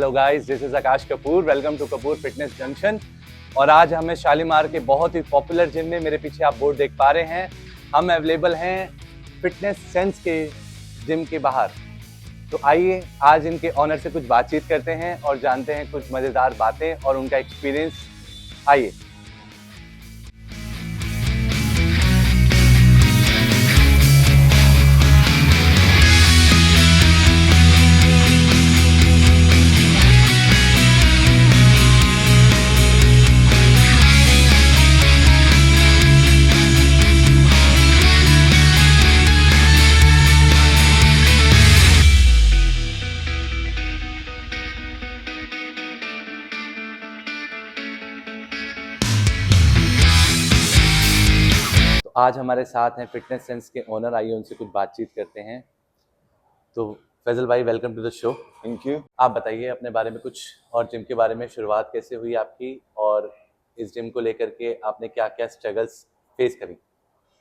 Hello guys, this is Aakash Kapoor. Welcome to Kapoor fitness junction. और आज हमें शालीमार के बहुत ही पॉपुलर जिम में, मेरे पीछे आप बोर्ड देख पा रहे हैं, हम अवेलेबल हैं फिटनेस सेंस के जिम के बाहर। तो आइए आज इनके ऑनर से कुछ बातचीत करते हैं और जानते हैं कुछ मज़ेदार बातें और उनका एक्सपीरियंस। आइए। आज हमारे साथ हैं फिटनेस सेंस के ओनर, आइए उनसे कुछ बातचीत करते हैं। तो फैजल भाई, welcome to the show. Thank you. आप बताइए अपने बारे में कुछ, और जिम के बारे में, शुरुआत कैसे हुई आपकी और इस जिम को लेकर के आपने क्या क्या स्ट्रगल्स फेस करी।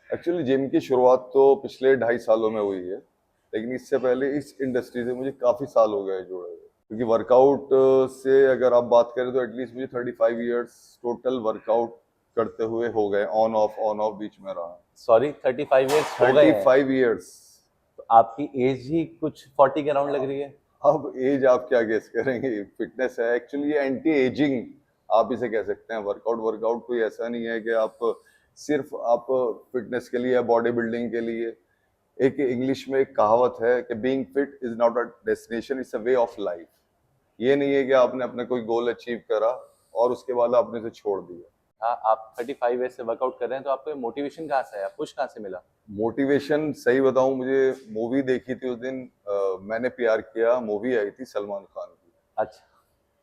एक्चुअली जिम की शुरुआत तो पिछले 2.5 सालों में हुई है, लेकिन इससे पहले इस इंडस्ट्री से मुझे काफ़ी साल हो गए जुड़े हुए। क्योंकि वर्कआउट से अगर आप बात करें तो एटलीस्ट मुझे 35 इयर्स टोटल वर्कआउट करते हुए हो गए। ऑन ऑफ बीच में रहा। सॉरी, 35 ईयर्स हो गए हैं? 35 इयर्स। तो आपकी एज ही कुछ 40 के अराउंड लग रही है। अब एज आप क्या गेस करेंगे, फिटनेस है एक्चुअली, एंटी एजिंग आप इसे कह सकते हैं। वर्कआउट कोई ऐसा नहीं है कि आप सिर्फ आप फिटनेस के लिए, बॉडी बिल्डिंग के लिए। एक इंग्लिश में एक कहावत है कि being fit is not a destination, it's a way of life. ये नहीं है कि आपने अपना कोई गोल अचीव करा और उसके बाद आपने इसे छोड़ दिया। हाँ, आप 35 ईयर्स से वर्कआउट कर रहे हैं, तो आपको मोटिवेशन कहाँ से आया, पुश कहाँ से मिला? मोटिवेशन सही बताऊं, मुझे मूवी देखी थी उस दिन, मैंने प्यार किया मूवी आई थी सलमान खान की। अच्छा।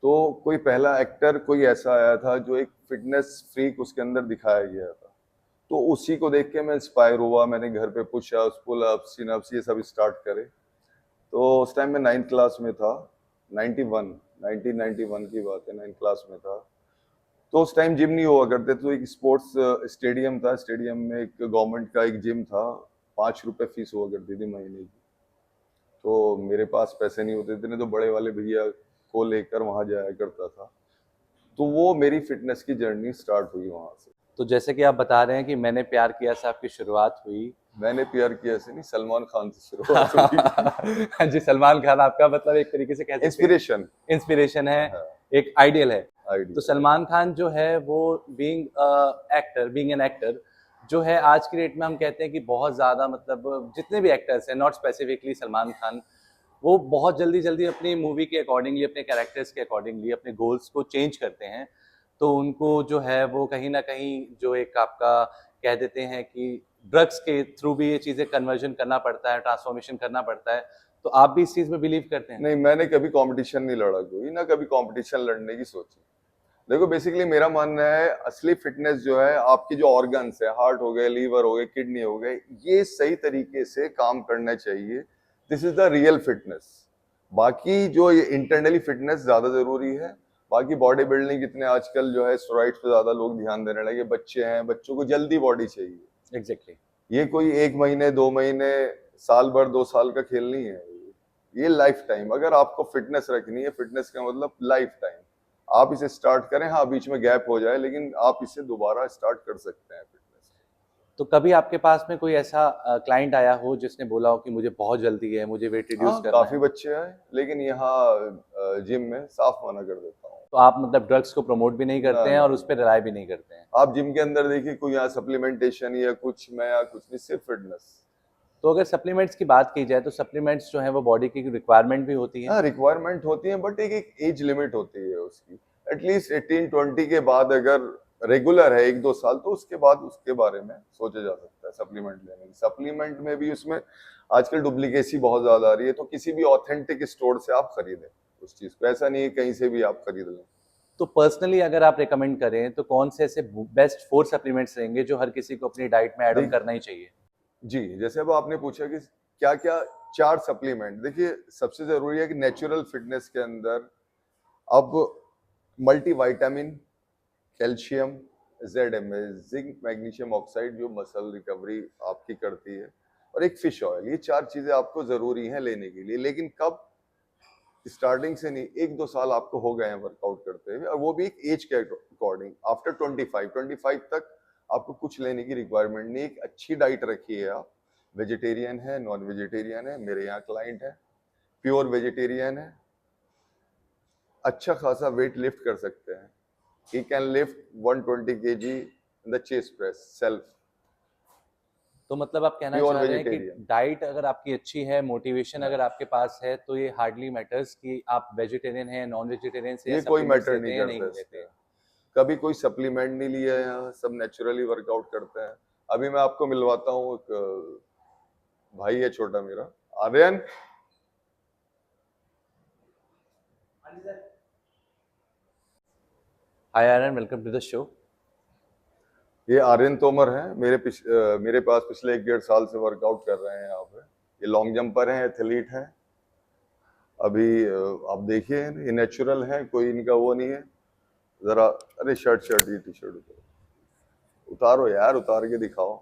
तो कोई पहला एक्टर कोई ऐसा आया था जो एक फिटनेस फ्रीक उसके अंदर दिखाया गया था, तो उसी को देख के मैं इंस्पायर हुआ। मैंने घर पे पुशअप्स, पुलअप्स, सिनअप्स ये सब स्टार्ट करे। तो उस टाइम मैं 9th क्लास में था, 1991 की बात है, 9th क्लास में था। तो उस टाइम जिम नहीं हुआ करते, तो एक स्पोर्ट्स स्टेडियम था, स्टेडियम में एक गवर्नमेंट का एक जिम था, 5 रुपए फीस हुआ करती थी महीने की। तो मेरे पास पैसे नहीं होते थे, नहीं तो बड़े वाले भैया को लेकर वहां जाया करता था। तो वो मेरी फिटनेस की जर्नी स्टार्ट हुई वहां से। तो जैसे कि आप बता रहे हैं कि मैंने प्यार किया से आपकी शुरुआत हुई। मैंने प्यार किया से नहीं, सलमान खान से शुरुआत हुई। हाँ जी, सलमान खान आपका मतलब एक तरीके से कह सकते हैं इंस्पिरेशन। इंस्पिरेशन है, हाँ, एक आइडियल है। तो आइडिया। सलमान खान जो है वो बीइंग एन एक्टर जो है, आज की डेट में हम कहते हैं कि बहुत ज़्यादा, मतलब जितने भी एक्टर्स हैं, नॉट स्पेसिफिकली सलमान खान, वो बहुत जल्दी जल्दी अपनी मूवी के अकॉर्डिंगली, अपने कैरेक्टर्स के अकॉर्डिंगली अपने गोल्स को चेंज करते हैं। तो उनको जो है वो कहीं ना कहीं जो एक आपका कह देते हैं कि ड्रग्स के थ्रू भी ये चीज़ें कन्वर्जन करना पड़ता है, ट्रांसफॉर्मेशन करना पड़ता है। तो आप भी इस चीज़ में बिलीव करते हैं? नहीं, मैंने कभी कंपटीशन नहीं लड़ा, कोई ना कभी कंपटीशन लड़ने की सोची। देखो, बेसिकली मेरा मानना है असली फिटनेस जो है, आपके जो ऑर्गन्स है, हार्ट हो गए, लीवर हो गए, किडनी हो गए, ये सही तरीके से काम करना चाहिए। This is the real fitness. बाकी जो ये इंटरनली फिटनेस ज्यादा जरूरी है। बाकी बॉडी बिल्डिंग इतने आजकल जो है स्टेरॉइड्स पे ज्यादा लोग ध्यान देने लगे। बच्चे हैं, बच्चों को जल्दी बॉडी चाहिए। एग्जैक्टली। ये कोई 1 महीने 2 महीने, साल भर 2 साल का खेल नहीं है। ये लाइफ टाइम अगर आपको फिटनेस रखनी है, फिटनेस का मतलब लाइफ टाइम, आप इसे स्टार्ट करें। हाँ, बीच में गैप हो जाए, लेकिन आप इसे दोबारा स्टार्ट कर सकते हैं फिटनेस। तो कभी आपके पास में कोई ऐसा क्लाइंट आया हो जिसने बोला हो कि मुझे बहुत जल्दी है, मुझे वेट रिड्यूस हाँ, करना काफी है? बच्चे आए, लेकिन यहाँ जिम में साफ मना कर देता हूँ। तो आप मतलब ड्रग्स को प्रमोट भी नहीं ना करते हैं ना और उस पर ना। रिलाय भी नहीं करते हैं? आप जिम के अंदर देखिए, कोई यहाँ सप्लीमेंटेशन या कुछ में या कुछ नहीं, सिर्फ फिटनेस। तो अगर सप्लीमेंट्स की बात की जाए तो सप्लीमेंट्स जो है वो बॉडी की रिक्वायरमेंट भी होती है? हाँ, रिक्वायरमेंट होती है, बट एक एक एज लिमिट होती है उसकी। एटलीस्ट 18-20 के बाद अगर रेगुलर है 1-2 साल, तो उसके बाद उसके बारे में सोचा जा सकता है सप्लीमेंट लेने की। सप्लीमेंट में भी उसमें आजकल डुप्लीकेसी बहुत ज्यादा आ रही है, तो किसी भी ऑथेंटिक स्टोर से आप खरीदें उस चीज को। ऐसा नहीं है कहीं से भी आप खरीद लें। तो पर्सनली अगर आप रिकमेंड करें तो कौन से ऐसे बेस्ट 4 सप्लीमेंट्स रहेंगे जो हर किसी को अपनी डाइट में ऐड ऑन देख करना ही चाहिए? जी, जैसे अब आपने पूछा कि क्या क्या 4 सप्लीमेंट, देखिए सबसे जरूरी है कि नेचुरल फिटनेस के अंदर अब multivitamin, calcium, ZMA, zinc magnesium oxide, जो मसल रिकवरी आपकी करती है, और एक फिश ऑयल, ये 4 चीजें आपको जरूरी हैं लेने के लिए। लेकिन कब? स्टार्टिंग से नहीं, 1-2 साल आपको हो गए हैं वर्कआउट करते हुए, और वो भी एक एज के अकॉर्डिंग। आफ्टर 25 तक आपको कुछ लेने की रिक्वायरमेंट नहीं। एक अच्छी डाइट रखिए आप। वेजिटेरियन है, नॉन वेजिटेरियन है, मेरे यहाँ क्लाइंट है प्योर वेजिटेरियन है, अच्छा खासा वेट लिफ्ट कर सकते हैं। He can lift 120 kg in the chest press self, तो मतलब आप कहना प्योर चाह रहे हैं कि वेजिटेरियन। डाइट अगर आपकी अच्छी है, मोटिवेशन अगर आपके पास है, तो ये हार्डली मैटर्स कि आप वेजिटेरियन हैं, नॉन वेजिटेरियन से या ये कोई सप्लीमेंट्स मैटर लेते नहीं हैं या नहीं करता लेते हैं। इसका, कभी कोई सप्लीमेंट नहीं लिया है यहाँ, सब नेचुरली वर्कआउट करते हैं। अभी मैं आपको मिलवाता हूँ, एक भाई है छोटा मेरा, Aryan. Hi Aryan, welcome to the show. ये आर्यन तोमर है, मेरे पास पिछले 1-1.5 साल से वर्कआउट कर रहे हैं यहाँ पे। ये लॉन्ग जंपर हैं, एथलीट हैं। अभी आप देखिए, ये नेचुरल है, कोई इनका वो नहीं है। जरा, अरे शर्ट ये टी शर्ट उतारो यार, उतार के दिखाओ।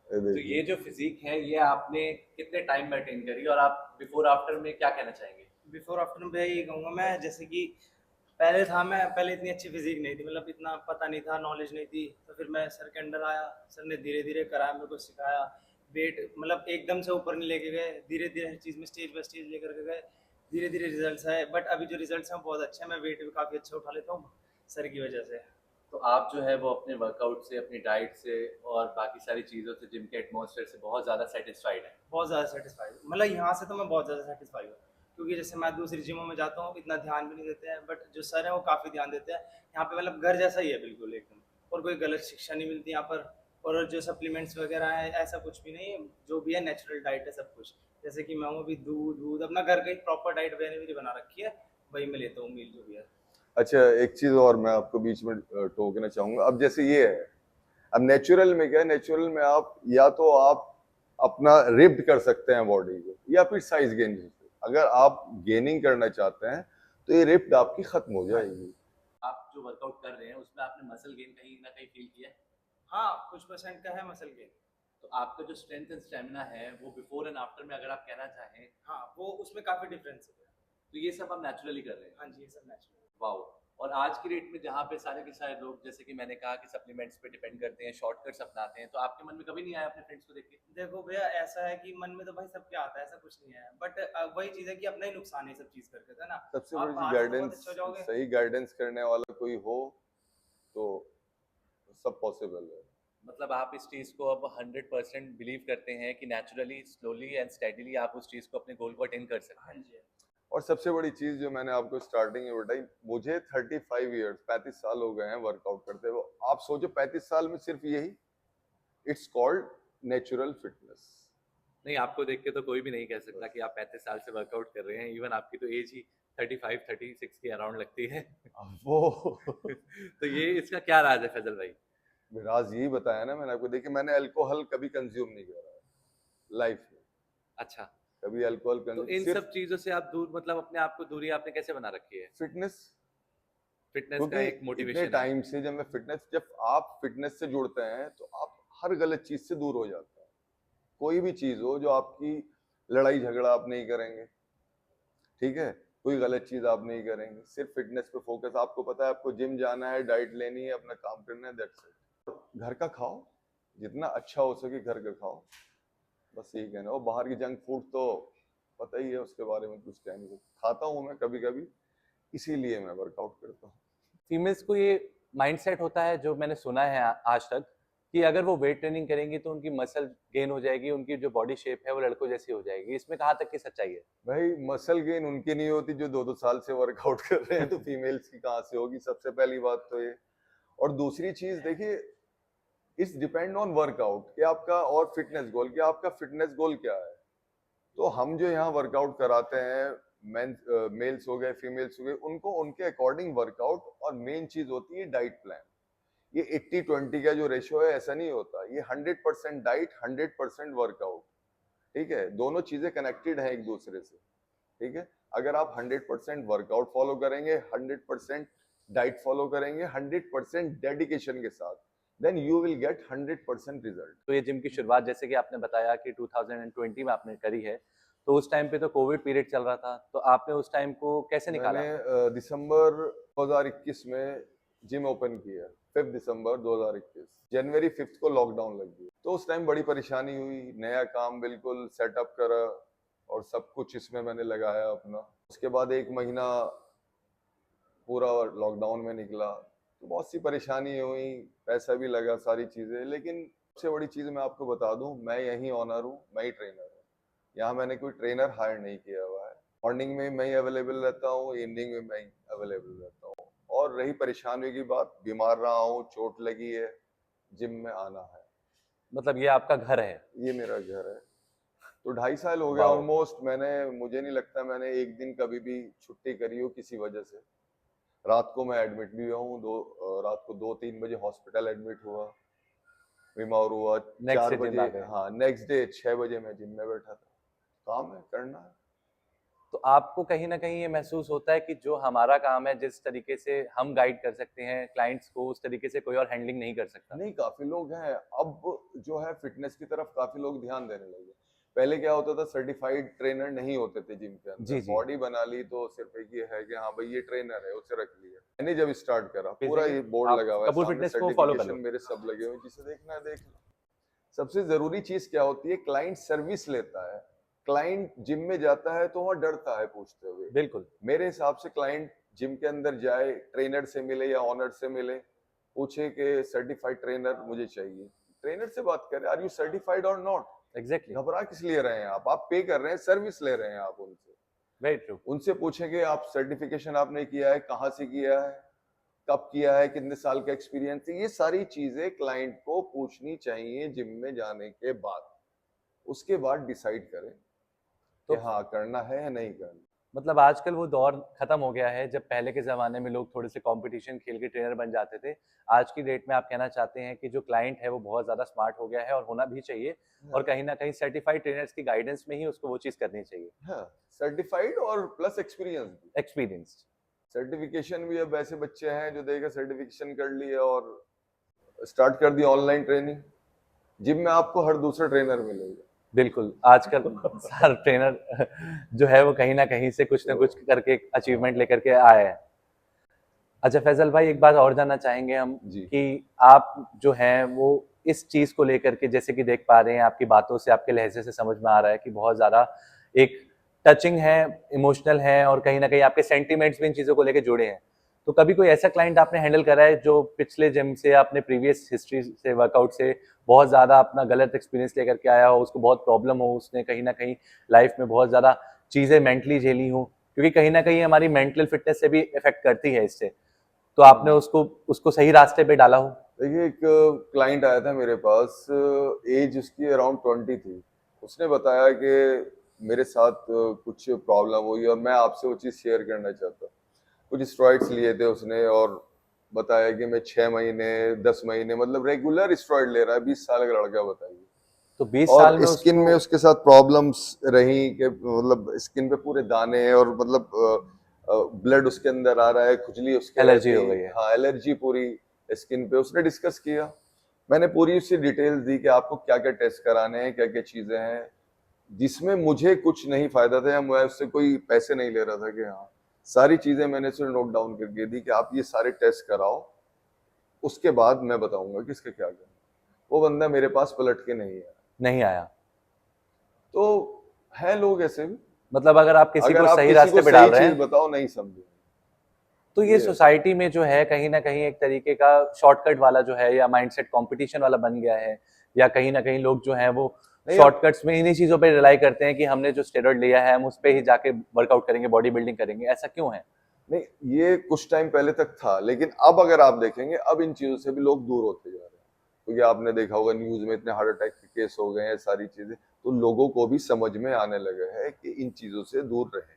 ये तो देखिए, ये जो फिजिक है, ये आपने कितने टाइम में अटेन करी और आप बिफोर आफ्टर में क्या कहना चाहेंगे? बिफोर आफ्टर में यही कहूँगा मैं, जैसे कि पहले इतनी अच्छी फिजिक नहीं थी, मतलब इतना पता नहीं था, नॉलेज नहीं थी। तो फिर मैं सर के अंडर आया, सर ने धीरे धीरे कराया, मेरे को सिखाया। वेट मतलब एकदम से ऊपर नहीं लेके गए, धीरे धीरे हर चीज़ में स्टेज बाय स्टेज लेकर के गए। धीरे धीरे रिजल्ट्स आए, बट अभी जो रिजल्ट्स हैं वो बहुत अच्छे हैं। मैं वेट भी काफ़ी अच्छा उठा लेता हूँ सर की वजह से। तो आप जो है वो अपने वर्कआउट से, अपनी डाइट से और बाकी सारी चीज़ों से, जिम के एटमॉस्फेयर से बहुत ज़्यादा सेटिस्फाइड है। बहुत ज़्यादा सेटिस्फाइड, मतलब यहाँ से तो मैं बहुत ज़्यादा सेटिस्फाइड हूँ। क्योंकि जैसे मैं दूसरी जिमों में जाता हूँ, इतना ध्यान भी नहीं देते हैं, बट जो सर हैं वो काफ़ी ध्यान देते हैं। यहाँ पे मतलब घर जैसा ही है बिल्कुल एकदम, और कोई गलत शिक्षा नहीं मिलती यहाँ पर। और जो सप्लीमेंट्स वगैरह है, ऐसा कुछ भी नहीं है। जो भी है नेचुरल डाइट है सब कुछ। जैसे कि मैं हूँ अभी दूध दूध अपना घर का एक प्रॉपर डाइट मैंने मेरी बना रखी है, वही मैं लेता हूँ मील जो भी है। अच्छा एक चीज और मैं आपको बीच में टोकना चाहूंगा। अब जैसे ये है, अब नेचुरल में क्या है, नेचुरल में आप या तो आप अपना रिप्ड कर सकते हैं बॉडी को, या फिर साइज गेन। अगर आप गेनिंग करना चाहते हैं तो ये रिप्ड आपकी खत्म हो जाएगी। आप जो वर्कआउट कर रहे हैं उसमें आपने मसल गेन कहीं ना कहीं फील किया है? हाँ, कुछ परसेंट का है मसल गेन। तो आपका जो स्ट्रेंथ एंड स्टेमिना है वो बिफोर एंड आफ्टर में अगर आप कहना चाहें, हाँ, वो उसमें काफ़ी डिफरेंस है। तो ये सब आप नेचुरली कर रहे हैं। हाँ जी, ये सब नेचुरल। वाओ। और आज की डेट में जहाँ पे सारे के सारे लोग, जैसे कि मैंने कहा, कि सप्लीमेंट्स पे डिपेंड करते हैं, शॉर्टकट्स अपनाते हैं, तो आपके मन में कभी नहीं आया अपने फ्रेंड्स को देख के? देखो भैया, ऐसा है कि मन में तो भाई सबके आता है, ऐसा कुछ नहीं है। बट वही चीज़ है कि अपना ही नुकसान है ये सब चीज़ करके, है ना? सबसे आप बड़ी बाहर से तो बहुत गाइडेंस, अच्छे हो जाओगे। सही गाइडेंस करने वाला कोई हो तो सब पॉसिबल है। मतलब आप इस चीज़ को अब 100% बिलीव करते हैं कि नेचुरली, स्लोली एंड स्टेडीली आप उस चीज़ को, अपने गोल को अटेन कर सकते हाँ हैं। जी। और सबसे बड़ी चीज जो मैंने आपको स्टार्टिंग में बताई, मुझे 35 ईयर्स 35 साल हो गए हैं वर्कआउट करते हुए। आप सोचो 35 साल में सिर्फ यही, इट्स कॉल्ड नेचुरल फिटनेस। नहीं, आपको देख के तो कोई भी नहीं कह सकता कि आप 35 साल से वर्कआउट कर रहे हैं। इवन आपकी तो एज ही 35-36 के अराउंड लगती है। वो तो ये इसका क्या राज है फैजल भाई? राज यही बताया ना मैंने आपको। देखिए, मैंने अल्कोहल कभी कंज्यूम नहीं करा है लाइफ में, अच्छा। कभी अल्कोहल तो कंज्यूम, इन सिर्फ सब चीज़ों से आप दूर, मतलब अपने आप को दूरी आपने कैसे बना रखी है? फिटनेस। फिटनेस का क्योंकि एक इतने मोटिवेशन है। टाइम से जब आप फिटनेस से जुड़ते हैं तो आप हर गलत चीज से दूर हो जाते हैं। कोई भी चीज हो जो आपकी, लड़ाई झगड़ा आप नहीं करेंगे, ठीक है, कोई गलत चीज आप नहीं करेंगे, सिर्फ फिटनेस पे फोकस। आपको पता है आपको जिम जाना है, डाइट लेनी है, अपना काम करना है, दैट्स इट। घर का खाओ, जितना अच्छा हो सके घर का खाओ, बस यही कहना। और बाहर की जंक फूड तो पता ही है, उसके बारे में कुछ कह नहीं सकता। खाता हूँ मैं कभी कभी, इसीलिए मैं वर्कआउट करता हूँ। फीमेल्स को ये माइंडसेट होता है, जो मैंने सुना है आज तक, कि अगर वो वेट ट्रेनिंग करेंगी तो उनकी मसल गेन हो जाएगी, उनकी जो बॉडी शेप है वो लड़कों जैसी हो जाएगी। इसमें कहाँ तक की सच्चाई है? भाई मसल गेन उनकी नहीं होती जो 2-2 साल से वर्कआउट कर रहे हैं, तो फीमेल्स की कहाँ से होगी? सबसे पहली बात तो ये। और दूसरी चीज देखिए, इट्स डिपेंड ऑन वर्कआउट कि आपका, और फिटनेस गोल, कि आपका फिटनेस गोल क्या है। तो हम जो यहाँ वर्कआउट कराते हैं, मेल्स हो गए, फीमेल्स हो गए, उनको उनके अकॉर्डिंग वर्कआउट, और मेन चीज होती है डाइट प्लान। ये 80-20 का जो रेशियो है, ऐसा नहीं होता। ये 100% डाइट, 100% वर्कआउट, ठीक है। दोनों चीजें कनेक्टेड हैं एक दूसरे से, ठीक है। अगर आप 100% वर्कआउट फॉलो करेंगे, 100% डाइट फॉलो करेंगे, 100% डेडिकेशन के साथ, then you will get 100% result. तो ये जिम की शुरुआत, जैसे कि आपने बताया कि 2020 में आपने करी है, तो उस टाइम पे तो कोविड पीरियड चल रहा था, तो आपने उस टाइम को कैसे निकाला? मैंने दिसंबर 2021 में जिम ओपन किया, 5 दिसंबर 2021। जनवरी 5 को लॉकडाउन लग गया, तो उस टाइम बड़ी परेशानी हुई। नया काम बिल्कुल सेटअप करा और सब कुछ इसमें मैंने लगाया अपना। उसके बाद 1 महीना पूरा लॉकडाउन में निकला, तो बहुत सी परेशानी हुई, पैसा भी लगा, सारी चीजें। लेकिन सबसे बड़ी चीज मैं आपको बता दूं, मैं यही ऑनर हूँ, मैं ही ट्रेनर हूँ। यहाँ मैंने कोई ट्रेनर हायर नहीं किया हुआ है। मॉर्निंग में मैं ही अवेलेबल रहता हूँ, इवनिंग में मैं ही अवेलेबल रहता हूँ। और रही परेशानी की बात, बीमार रहा हूँ, चोट लगी है, जिम में आना है। मतलब ये आपका घर है? ये मेरा घर है। तो 2.5 साल हो गया वाओ! ऑलमोस्ट। मुझे नहीं लगता मैंने एक दिन कभी भी छुट्टी करी हो किसी वजह से। रात को मैं एडमिट भी हुआ हूँ, रात को 2-3 बजे हॉस्पिटल एडमिट हुआ, बीमार हुआ। नेक्स्ट 4 डे जिम बजे, आ गए। हाँ, नेक्स्ट डे 6 बजे मैं जिम में बैठा था। काम है, करना है। तो आपको कहीं न कहीं ये महसूस होता है कि जो हमारा काम है, जिस तरीके से हम गाइड कर सकते हैं क्लाइंट्स को, उस तरीके से कोई और हैंडलिंग नहीं कर सकता? नहीं, काफी लोग हैं अब जो है फिटनेस की तरफ काफी लोग ध्यान देने लगे। पहले क्या होता था, सर्टिफाइड ट्रेनर नहीं होते थे जिम के अंदर। जी, जी। बॉडी बना ली तो सिर्फ एक ये है कि हाँ भाई ये ट्रेनर है, उसे रख लिया। मैंने जब स्टार्ट करा, पूरा बेसिकली ये बोर्ड आप लगा हुआ है कपूर सामने, फिटनेस को फॉलो कर सर्टिफिकेशन लो। मेरे सब लगे हुए हैं, जिसे देखना है देख लो। सबसे जरूरी चीज क्या होती है, क्लाइंट सर्विस लेता है। क्लाइंट जिम में जाता है तो वहां डरता है पूछते हुए। बिल्कुल। मेरे हिसाब से क्लाइंट जिम के अंदर जाए, ट्रेनर से मिले या ऑनर से मिले, पूछे कि सर्टिफाइड ट्रेनर मुझे चाहिए। ट्रेनर से बात करें, आर यू सर्टिफाइड और नॉट। एग्ज़ैक्टली, घबरा किस लिए रहे हैं आप पे कर रहे हैं, सर्विस ले रहे हैं आप उनसे। Very true. उनसे पूछेंगे आप सर्टिफिकेशन आपने किया है, कहाँ से किया है, कब किया है, कितने साल का एक्सपीरियंस है। ये सारी चीजें क्लाइंट को पूछनी चाहिए जिम में जाने के बाद। उसके बाद डिसाइड करें कि तो हाँ करना है या नहीं करना। मतलब आजकल वो दौर खत्म हो गया है, जब पहले के ज़माने में लोग थोड़े से कॉम्पिटिशन खेल के ट्रेनर बन जाते थे। आज की डेट में आप कहना चाहते हैं कि जो क्लाइंट है वो बहुत ज़्यादा स्मार्ट हो गया है और होना भी चाहिए, और हाँ, कहीं न कहीं सर्टिफाइड ट्रेनर्स की गाइडेंस में ही उसको वो चीज़ करनी चाहिए। हाँ, सर्टिफाइड और प्लस एक्सपीरियंस भी। एक्सपीरियंस्ड। सर्टिफिकेशन भी, अब ऐसे बच्चे हैं जो देखा सर्टिफिकेशन कर लिया और स्टार्ट कर दी ऑनलाइन ट्रेनिंग। जिम में आपको हर दूसरा ट्रेनर मिलेगा। बिल्कुल, आजकल हर ट्रेनर जो है वो कहीं न कहीं से कुछ न तो कुछ करके अचीवमेंट लेकर के आए हैं। अच्छा फैज़ल भाई, एक बात और जानना चाहेंगे हम जी, कि आप जो हैं वो इस चीज़ को लेकर के, जैसे कि देख पा रहे हैं आपकी बातों से, आपके लहज़े से समझ में आ रहा है कि बहुत ज़्यादा एक टचिंग है, इमोशनल है, और कहीं न कहीं आपके सेंटिमेंट्स भी इन चीज़ों को लेके जुड़े हैं। तो कभी कोई ऐसा क्लाइंट आपने हैंडल करा है जो पिछले जिम से, अपने प्रीवियस हिस्ट्री से, वर्कआउट से बहुत ज़्यादा अपना गलत एक्सपीरियंस लेकर के आया हो, उसको बहुत प्रॉब्लम हो, उसने कहीं न कहीं लाइफ़ में बहुत ज़्यादा चीज़ें मेंटली झेली हों? क्योंकि कहीं न कहीं हमारी मेंटल फिटनेस से भी इफ़ेक्ट करती है इससे। तो आपने उसको उसको सही रास्ते पे डाला हो? देखिए एक क्लाइंट आया था मेरे पास, एज उसकी अराउंड 20 थी। उसने बताया कि मेरे साथ कुछ प्रॉब्लम हुई और मैं आपसे वो चीज़ शेयर करना चाहता हूँ। कुछ स्टेरॉइड्स लिए थे उसने और बताया कि मैं 6 महीने 10 महीने मतलब रेगुलर स्टेरॉइड ले रहा है। 20 साल का लड़का, बताइए। तो 20 साल और में स्किन उसको में उसके साथ प्रॉब्लम्स रही कि मतलब स्किन पे पूरे दाने और मतलब ब्लड उसके अंदर आ रहा है, खुजली उसके एलर्जी रहती। हो गई है। हाँ, एलर्जी पूरी स्किन पे। उसने डिस्कस किया, मैंने पूरी उससे डिटेल्स दी कि आपको क्या क्या टेस्ट कराने हैं, क्या क्या चीजें हैं, जिसमें मुझे कुछ नहीं फायदा था या मैं उससे कोई पैसे नहीं ले रहा था। कि हाँ, सारी चीजें मैंने उसे नोट डाउन करके दी कि आप ये सारे टेस्ट कराओ, उसके बाद मैं बताऊंगा कि इसका क्या करना। वो बंदा मेरे पास पलट के नहीं आया। नहीं आया। तो है लोग ऐसे भी, मतलब अगर आप किसी अगर को आप सही किसी को रास्ते पे सही डाल रहे चीज हैं, बताओ नहीं समझे। तो ये ये है। सोसाइटी में जो है कहीं न कहीं एक तरीके का शॉर्टकट वाला जो है, या माइंडसेट कॉम्पिटिशन वाला बन गया है, या कहीं न कहीं लोग जो हैं वो नहीं अब शॉर्टकट्स में इन्हीं चीज़ों पे रिलाई करते हैं कि हमने जो स्टेरॉइड लिया है हम उस पे ही जाके वर्कआउट करेंगे, बॉडी बिल्डिंग करेंगे। ऐसा क्यों है? नहीं, ये कुछ टाइम पहले तक था, लेकिन अब अगर आप देखेंगे अब इन चीजों से भी लोग दूर होते जा रहे हैं। क्योंकि आपने देखा होगा न्यूज में इतने हार्ट अटैक के केस हो गए हैं, सारी चीजें। तो लोगों को भी समझ में आने लगे है कि इन चीजों से दूर रहें।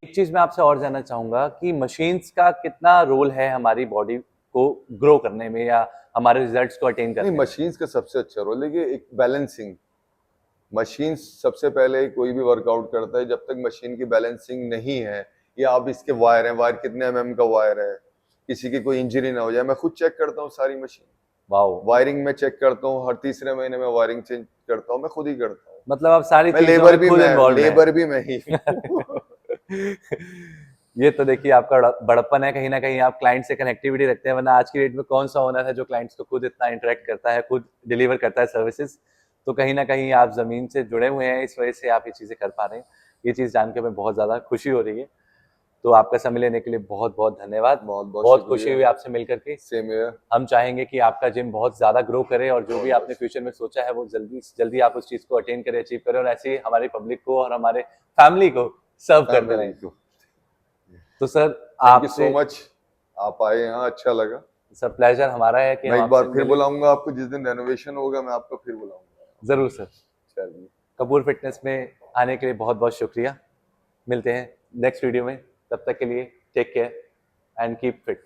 एक चीज़ मैं आपसे और जानना चाहूँगा कि मशीन्स का कितना रोल है हमारी बॉडी को ग्रो करने में, या हमारे रिजल्ट्स को अटेन नहीं, करने में? मशीन्स का सबसे अच्छा रोल है कि एक बैलेंसिंग। मशीन सबसे पहले कोई भी वर्कआउट करता है, जब तक मशीन की बैलेंसिंग नहीं है, या आप इसके वायर हैं, वायर कितने mm का वायर है, किसी की कोई इंजरी ना हो जाए। मैं खुद चेक करता हूँ सारी मशीन, वाओ, वायरिंग में चेक करता हूँ, हर तीसरे महीने में वायरिंग चेंज करता हूँ, मैं खुद ही करता हूँ। मतलब आप सारी मैं चीजों में खुद इन्वॉल्व हैं। लेबर भी मैं ही ये तो देखिए आपका बड़प्पन है, कहीं ना कहीं आप क्लाइंट से कनेक्टिविटी रखते हैं, वरना आज की डेट में कौन सा ओनर है जो क्लाइंट्स को खुद इतना इंटरेक्ट करता है, खुद डिलीवर करता है सर्विसेज। तो कहीं ना कहीं आप जमीन से जुड़े हुए हैं, इस वजह से आप ये चीजें कर पा रहे हैं। ये चीज जान के हमें बहुत ज्यादा खुशी हो रही है। तो आपका समय लेने के लिए बहुत बहुत धन्यवाद। बहुत बहुत बहुत खुशी शुक्रिया। हुई आपसे मिल करके। सेम है। हम चाहेंगे कि आपका जिम बहुत ज्यादा ग्रो करे और जो भी बहुत आपने फ्यूचर में सोचा है वो जल्दी से जल्दी आप उस चीज को अटेन करें, अचीव करें, और ऐसे ही हमारी पब्लिक को और हमारे फैमिली को सर्व करते रहें। तो सर थैंक यू सो आपसे मच, आप आए यहाँ, अच्छा लगा। सर प्लेजर हमारा है कि मैं हम एक बार आपसे फिर मिले। बुलाऊंगा आपको, जिस दिन रेनोवेशन होगा मैं आपको फिर बुलाऊंगा। जरूर सर। चलिए, कपूर फिटनेस में आने के लिए बहुत बहुत शुक्रिया। मिलते हैं नेक्स्ट वीडियो में, तब तक के लिए take care and keep fit.